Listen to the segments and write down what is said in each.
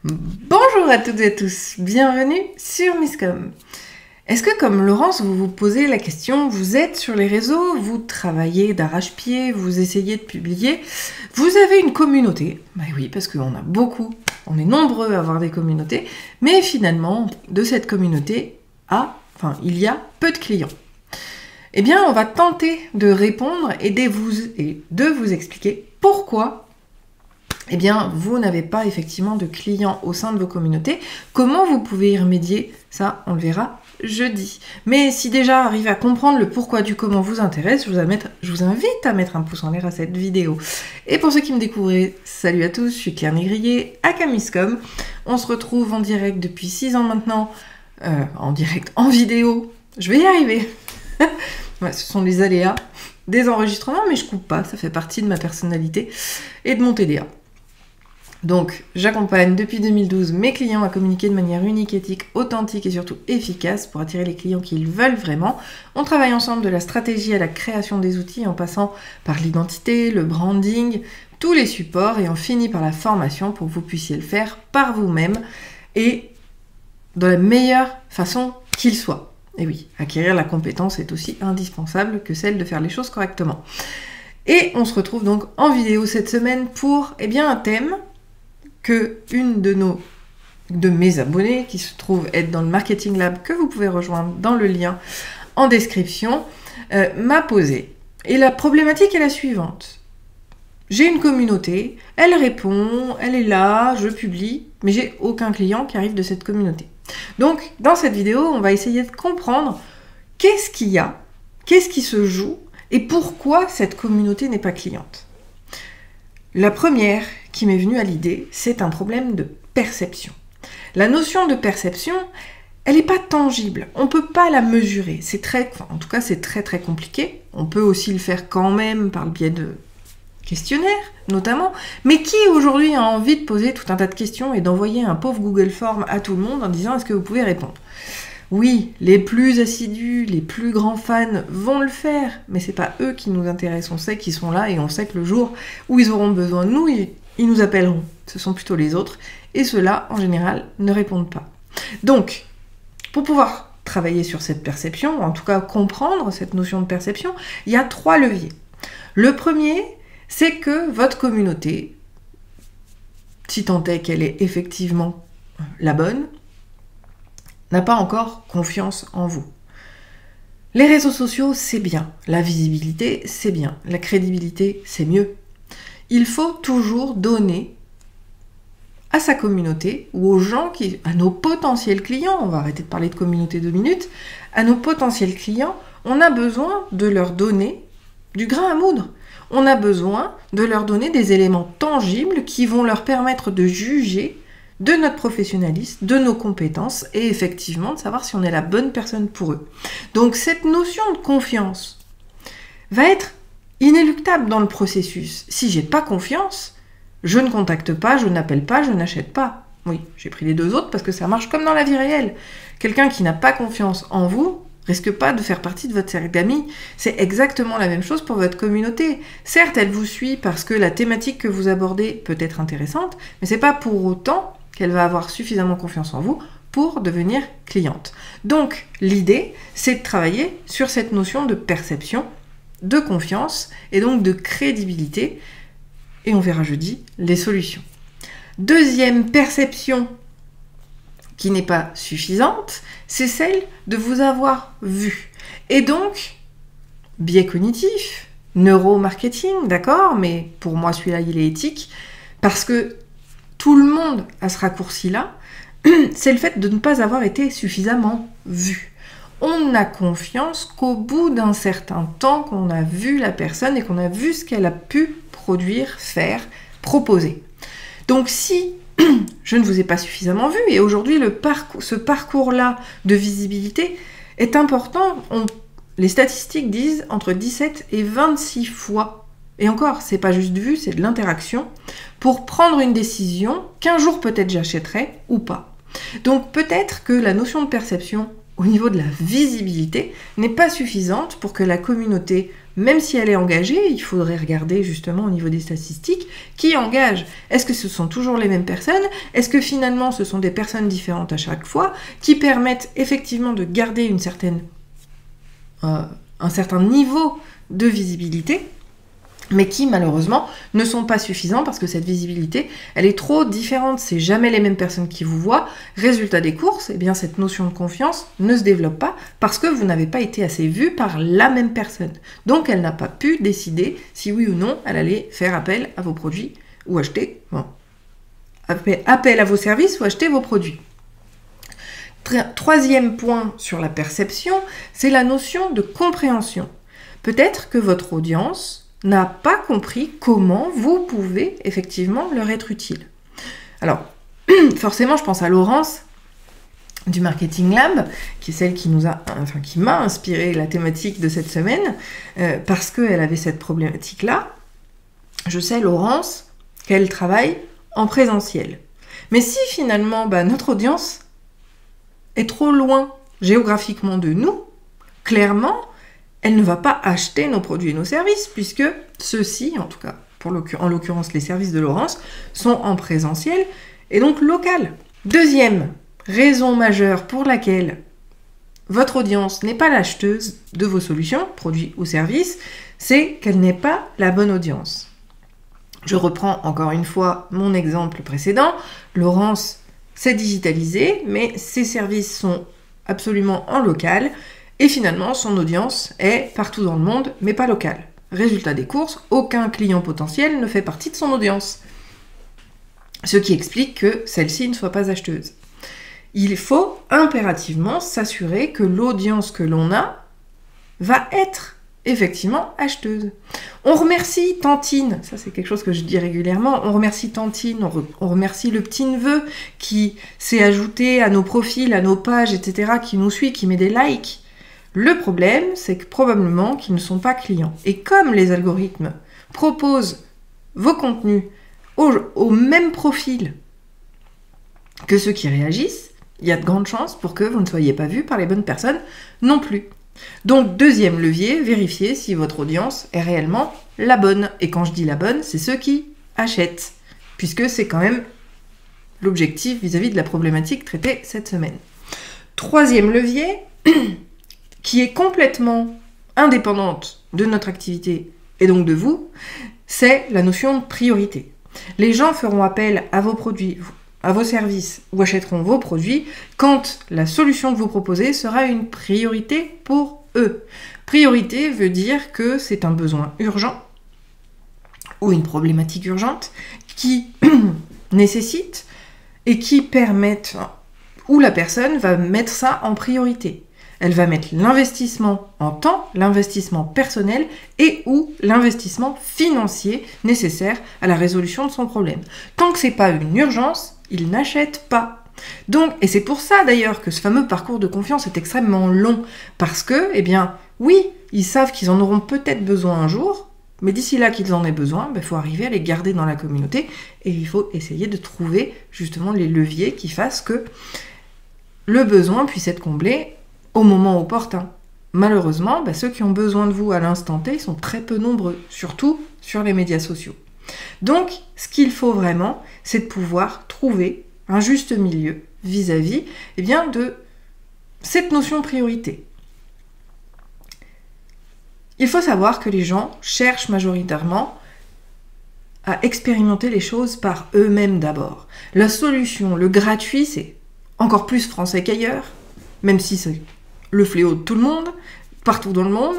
Bonjour à toutes et à tous, bienvenue sur Misscom. Est-ce que comme Laurence, vous vous posez la question, vous êtes sur les réseaux, vous travaillez d'arrache-pied, vous essayez de publier, vous avez une communauté? Bah oui, parce qu'on a beaucoup, on est nombreux à avoir des communautés, mais finalement, de cette communauté, il y a peu de clients. Eh bien, on va tenter de répondre et de vous expliquer pourquoi eh bien, vous n'avez pas effectivement de clients au sein de vos communautés. Comment vous pouvez y remédier? Ça, on le verra jeudi. Mais si déjà arrivez à comprendre le pourquoi du comment vous intéresse, je vous invite à mettre un pouce en l'air à cette vidéo. Et pour ceux qui me découvrent, salut à tous, je suis Claire Négrier, aka Misscom. On se retrouve en direct depuis 6 ans maintenant, en vidéo. Je vais y arriver. Ouais, ce sont les aléas des enregistrements, mais je coupe pas, ça fait partie de ma personnalité et de mon TDA. Donc, j'accompagne depuis 2012 mes clients à communiquer de manière unique, éthique, authentique et surtout efficace pour attirer les clients qu'ils veulent vraiment. On travaille ensemble de la stratégie à la création des outils en passant par l'identité, le branding, tous les supports et on finit par la formation pour que vous puissiez le faire par vous-même et de la meilleure façon qu'il soit. Et oui, acquérir la compétence est aussi indispensable que celle de faire les choses correctement. Et on se retrouve donc en vidéo cette semaine pour un thème que une de mes abonnés, qui se trouve être dans le Marketing Lab, que vous pouvez rejoindre dans le lien en description, m'a posé. Et la problématique est la suivante. J'ai une communauté, elle répond, elle est là, je publie, mais j'ai aucun client qui arrive de cette communauté. Donc, dans cette vidéo, on va essayer de comprendre qu'est-ce qu'il y a, qu'est-ce qui se joue, et pourquoi cette communauté n'est pas cliente. La première qui m'est venue à l'idée, c'est un problème de perception. La notion de perception, elle n'est pas tangible, on ne peut pas la mesurer. C'est très très compliqué. On peut aussi le faire quand même par le biais de questionnaires, notamment. Mais qui aujourd'hui a envie de poser tout un tas de questions et d'envoyer un pauvre Google Form à tout le monde en disant « Est-ce que vous pouvez répondre ?» Oui, les plus assidus, les plus grands fans vont le faire, mais c'est pas eux qui nous intéressent. On sait qu'ils sont là et on sait que le jour où ils auront besoin de nous, ils nous appelleront. Ce sont plutôt les autres, et ceux-là, en général, ne répondent pas. Donc, pour pouvoir travailler sur cette perception, ou en tout cas comprendre cette notion de perception, il y a 3 leviers. Le premier, c'est que votre communauté, si tant est qu'elle est effectivement la bonne, n'a pas encore confiance en vous. Les réseaux sociaux, c'est bien. La visibilité, c'est bien. La crédibilité, c'est mieux. Il faut toujours donner à sa communauté ou aux gens à nos potentiels clients, on va arrêter de parler de communauté 2 minutes, à nos potentiels clients, on a besoin de leur donner du grain à moudre. On a besoin de leur donner des éléments tangibles qui vont leur permettre de juger de notre professionnalisme, de nos compétences et effectivement de savoir si on est la bonne personne pour eux. Donc cette notion de confiance va être inéluctable dans le processus. Si j'ai pas confiance, je ne contacte pas, je n'appelle pas, je n'achète pas. Oui, j'ai pris les 2 autres parce que ça marche comme dans la vie réelle. Quelqu'un qui n'a pas confiance en vous risque pas de faire partie de votre cercle d'amis. C'est exactement la même chose pour votre communauté. Certes, elle vous suit parce que la thématique que vous abordez peut être intéressante, mais c'est pas pour autant qu'elle va avoir suffisamment confiance en vous pour devenir cliente. Donc, l'idée, c'est de travailler sur cette notion de perception, de confiance et donc de crédibilité. Et on verra jeudi les solutions. Deuxième perception qui n'est pas suffisante, c'est celle de vous avoir vu. Et donc, biais cognitif, neuromarketing, d'accord, mais pour moi celui-là il est éthique, parce que tout le monde a ce raccourci-là, c'est le fait de ne pas avoir été suffisamment vu. On n'a confiance qu'au bout d'un certain temps qu'on a vu la personne et qu'on a vu ce qu'elle a pu produire, faire, proposer. Donc si je ne vous ai pas suffisamment vu, et aujourd'hui ce parcours-là de visibilité est important, les statistiques disent entre 17 et 26 fois. Et encore, c'est pas juste vu, c'est de l'interaction, pour prendre une décision qu'un jour peut-être j'achèterai ou pas. Donc peut-être que la notion de perception au niveau de la visibilité n'est pas suffisante pour que la communauté même si elle est engagée, il faudrait regarder justement au niveau des statistiques qui engage. Est-ce que ce sont toujours les mêmes personnes? Est-ce que finalement ce sont des personnes différentes à chaque fois qui permettent effectivement de garder un certain niveau de visibilité, mais qui malheureusement ne sont pas suffisants parce que cette visibilité, elle est trop différente, c'est jamais les mêmes personnes qui vous voient. Résultat des courses, eh bien cette notion de confiance ne se développe pas parce que vous n'avez pas été assez vu par la même personne. Donc elle n'a pas pu décider si oui ou non elle allait faire appel à vos produits ou acheter, appel à vos services ou acheter vos produits. Troisième point sur la perception, c'est la notion de compréhension. Peut-être que votre audience n'a pas compris comment vous pouvez effectivement leur être utile. Alors, forcément, je pense à Laurence du Marketing Lab, qui est celle qui m'a inspiré la thématique de cette semaine, parce qu'elle avait cette problématique-là. Je sais, Laurence, qu'elle travaille en présentiel. Mais si finalement, notre audience est trop loin géographiquement de nous, clairement, elle ne va pas acheter nos produits et nos services, puisque ceux-ci, en tout cas, en l'occurrence les services de Laurence, sont en présentiel et donc local. Deuxième raison majeure pour laquelle votre audience n'est pas l'acheteuse de vos solutions, produits ou services, c'est qu'elle n'est pas la bonne audience. Je reprends encore une fois mon exemple précédent. Laurence s'est digitalisée, mais ses services sont absolument en local, et finalement, son audience est partout dans le monde, mais pas locale. Résultat des courses, aucun client potentiel ne fait partie de son audience. Ce qui explique que celle-ci ne soit pas acheteuse. Il faut impérativement s'assurer que l'audience que l'on a va être effectivement acheteuse. On remercie Tantine, ça c'est quelque chose que je dis régulièrement, on remercie Tantine, on remercie le petit-neveu qui s'est ajouté à nos profils, à nos pages, etc., qui nous suit, qui met des likes. Le problème, c'est que probablement qu'ils ne sont pas clients. Et comme les algorithmes proposent vos contenus au même profil que ceux qui réagissent, il y a de grandes chances pour que vous ne soyez pas vu par les bonnes personnes non plus. Donc, deuxième levier, vérifiez si votre audience est réellement la bonne. Et quand je dis la bonne, c'est ceux qui achètent, puisque c'est quand même l'objectif vis-à-vis de la problématique traitée cette semaine. Troisième levier, qui est complètement indépendante de notre activité et donc de vous, c'est la notion de priorité. Les gens feront appel à vos produits, à vos services ou achèteront vos produits quand la solution que vous proposez sera une priorité pour eux. Priorité veut dire que c'est un besoin urgent ou une problématique urgente qui nécessite et qui permettent, où la personne va mettre ça en priorité. Elle va mettre l'investissement en temps, l'investissement personnel et ou l'investissement financier nécessaire à la résolution de son problème. Tant que c'est pas une urgence, il n'achète pas. Donc, et c'est pour ça d'ailleurs que ce fameux parcours de confiance est extrêmement long, parce que, oui, ils savent qu'ils en auront peut-être besoin un jour, mais d'ici là qu'ils en aient besoin, il faut arriver à les garder dans la communauté et il faut essayer de trouver justement les leviers qui fassent que le besoin puisse être comblé au moment opportun. Malheureusement, ceux qui ont besoin de vous à l'instant T sont très peu nombreux, surtout sur les médias sociaux. Donc, ce qu'il faut vraiment, c'est de pouvoir trouver un juste milieu vis-à-vis de cette notion de priorité. Il faut savoir que les gens cherchent majoritairement à expérimenter les choses par eux-mêmes d'abord. La solution, le gratuit, c'est encore plus français qu'ailleurs, même si c'est le fléau de tout le monde, partout dans le monde.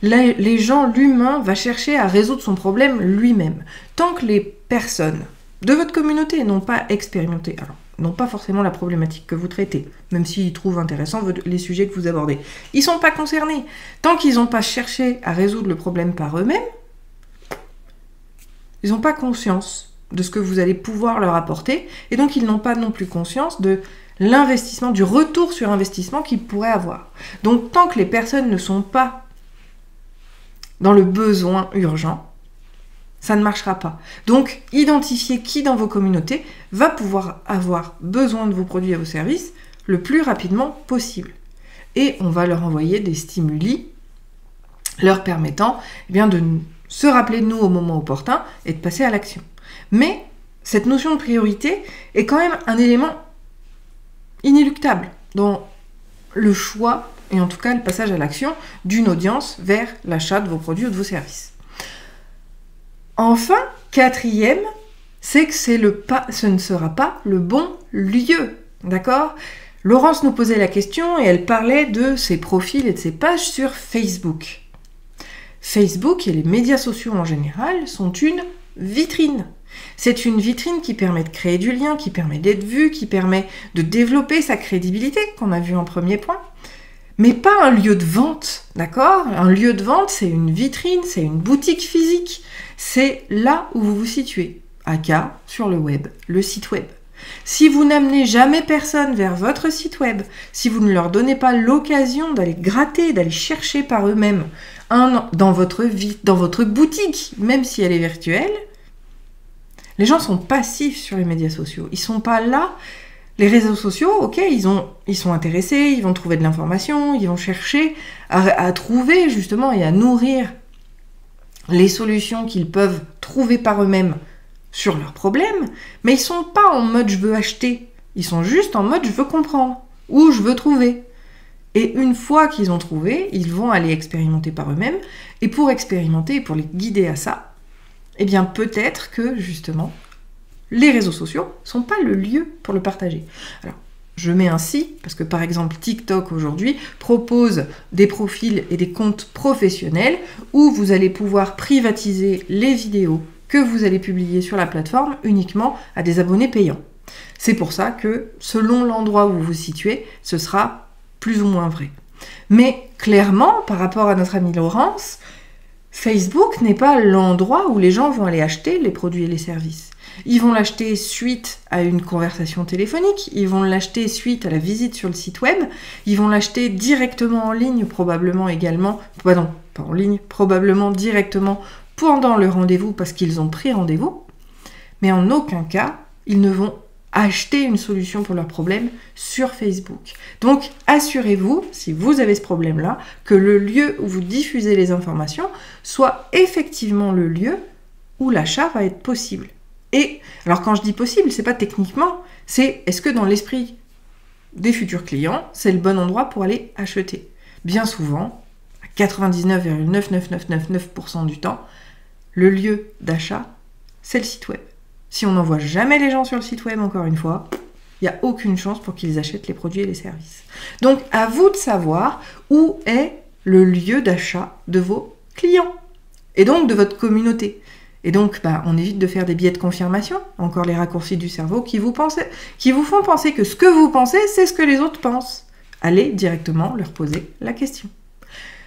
Les gens, l'humain, va chercher à résoudre son problème lui-même. Tant que les personnes de votre communauté n'ont pas expérimenté, alors n'ont pas forcément la problématique que vous traitez, même s'ils trouvent intéressant les sujets que vous abordez, ils ne sont pas concernés. Tant qu'ils n'ont pas cherché à résoudre le problème par eux-mêmes, ils n'ont pas conscience de ce que vous allez pouvoir leur apporter, et donc ils n'ont pas non plus conscience de l'investissement, du retour sur investissement qu'ils pourraient avoir. Donc tant que les personnes ne sont pas dans le besoin urgent, ça ne marchera pas. Donc identifiez qui dans vos communautés va pouvoir avoir besoin de vos produits et vos services le plus rapidement possible. Et on va leur envoyer des stimuli leur permettant de se rappeler de nous au moment opportun et de passer à l'action. Mais cette notion de priorité est quand même un élément inéluctable dans le choix, et en tout cas le passage à l'action, d'une audience vers l'achat de vos produits ou de vos services. Enfin, quatrième, c'est que ce ne sera pas le bon lieu, d'accord ? Laurence nous posait la question et elle parlait de ses profils et de ses pages sur Facebook. Facebook et les médias sociaux en général sont une vitrine. C'est une vitrine qui permet de créer du lien, qui permet d'être vu, qui permet de développer sa crédibilité, qu'on a vu en premier point. Mais pas un lieu de vente, d'accord ? Un lieu de vente, c'est une vitrine, c'est une boutique physique. C'est là où vous vous situez, aka sur le web, le site web. Si vous n'amenez jamais personne vers votre site web, si vous ne leur donnez pas l'occasion d'aller gratter, d'aller chercher par eux-mêmes dans votre boutique, même si elle est virtuelle, les gens sont passifs sur les médias sociaux. Ils sont pas là. Les réseaux sociaux, ok, ils sont intéressés, ils vont trouver de l'information, ils vont chercher à trouver justement et à nourrir les solutions qu'ils peuvent trouver par eux-mêmes sur leurs problèmes, mais ils sont pas en mode je veux acheter, ils sont juste en mode je veux comprendre ou je veux trouver. Et une fois qu'ils ont trouvé, ils vont aller expérimenter par eux-mêmes, et pour expérimenter et pour les guider à ça, peut-être que justement les réseaux sociaux sont pas le lieu pour le partager. Alors, je mets un si, parce que par exemple TikTok aujourd'hui propose des profils et des comptes professionnels où vous allez pouvoir privatiser les vidéos que vous allez publier sur la plateforme uniquement à des abonnés payants. C'est pour ça que selon l'endroit où vous vous situez, ce sera plus ou moins vrai. Mais clairement, par rapport à notre amie Laurence, Facebook n'est pas l'endroit où les gens vont aller acheter les produits et les services. Ils vont l'acheter suite à une conversation téléphonique, ils vont l'acheter suite à la visite sur le site web, ils vont l'acheter directement en ligne, probablement également, pas en ligne, probablement directement pendant le rendez-vous parce qu'ils ont pris rendez-vous, mais en aucun cas, ils ne vont acheter une solution pour leur problème sur Facebook. Donc, assurez-vous, si vous avez ce problème-là, que le lieu où vous diffusez les informations soit effectivement le lieu où l'achat va être possible. Et, alors quand je dis possible, c'est pas techniquement, c'est est-ce que dans l'esprit des futurs clients, c'est le bon endroit pour aller acheter. Bien souvent, à 99,99999% du temps, le lieu d'achat, c'est le site web. Si on n'envoie jamais les gens sur le site web, encore une fois, il n'y a aucune chance pour qu'ils achètent les produits et les services. Donc, à vous de savoir où est le lieu d'achat de vos clients et donc de votre communauté. Et donc, on évite de faire des biais de confirmation, encore les raccourcis du cerveau qui vous font penser que ce que vous pensez, c'est ce que les autres pensent. Allez directement leur poser la question.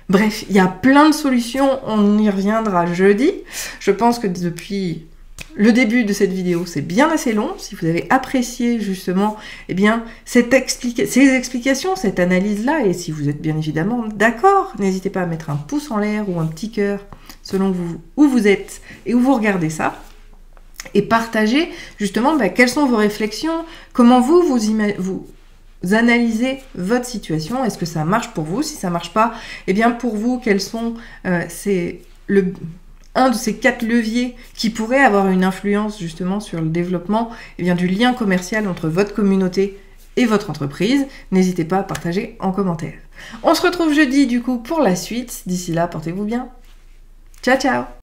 Bref, il y a plein de solutions, on y reviendra jeudi. Je pense que depuis le début de cette vidéo, c'est bien assez long. Si vous avez apprécié justement ces explications, cette analyse-là, et si vous êtes bien évidemment d'accord, n'hésitez pas à mettre un pouce en l'air ou un petit cœur selon où vous êtes et où vous regardez ça. Et partagez justement quelles sont vos réflexions, comment vous analysez votre situation, est-ce que ça marche pour vous? Si ça marche pas, pour vous, quels sont un de ces 4 leviers qui pourraient avoir une influence justement sur le développement du lien commercial entre votre communauté et votre entreprise? N'hésitez pas à partager en commentaire. On se retrouve jeudi du coup pour la suite. D'ici là, portez-vous bien. Ciao, ciao!